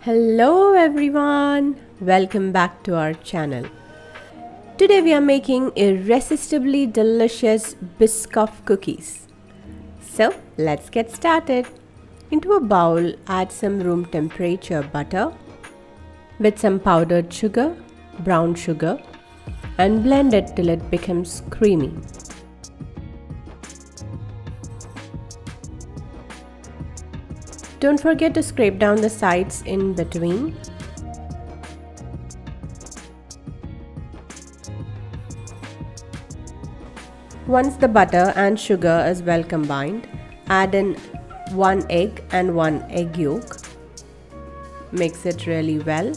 Hello everyone, welcome back to our channel. Today we are making irresistibly delicious Biscoff cookies. So let's get started. Into a bowl, add some room temperature butter with some powdered sugar, brown sugar, and blend it till it becomes creamy. Don't forget to scrape down the sides in between. Once the butter and sugar is well combined, add in 1 egg and 1 egg yolk. Mix it really well.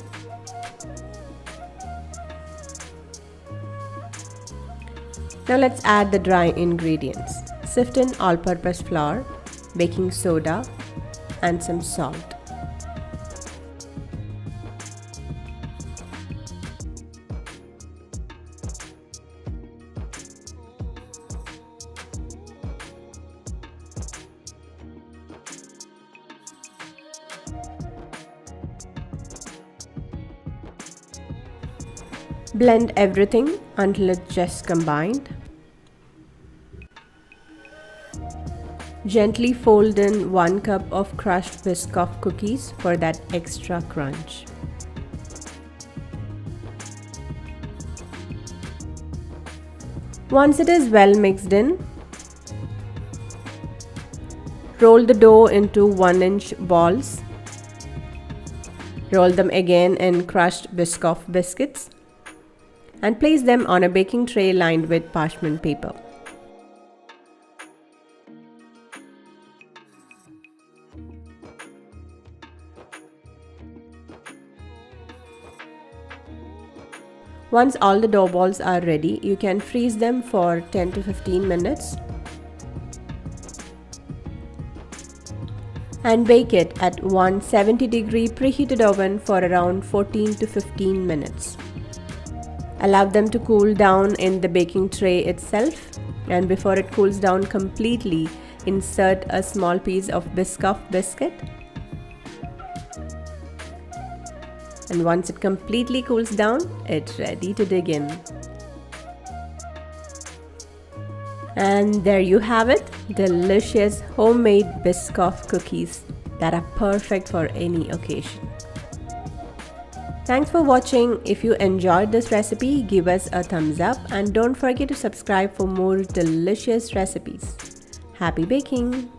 Now let's add the dry ingredients. Sift in all-purpose flour, baking soda, and some salt. Blend everything until it's just combined. Gently fold in 1 cup of crushed Biscoff cookies for that extra crunch. Once it is well mixed in, roll the dough into 1-inch balls. Roll them again in crushed Biscoff biscuits and place them on a baking tray lined with parchment paper. Once all the dough balls are ready, you can freeze them for 10 to 15 minutes and bake it at 170-degree preheated oven for around 14 to 15 minutes. Allow them to cool down in the baking tray itself, and before it cools down completely, insert a small piece of Biscoff biscuit. And once it completely cools down, it's ready to dig in. And there you have it, delicious homemade Biscoff cookies that are perfect for any occasion. Thanks for watching. If you enjoyed this recipe, give us a thumbs up and don't forget to subscribe for more delicious recipes. Happy baking!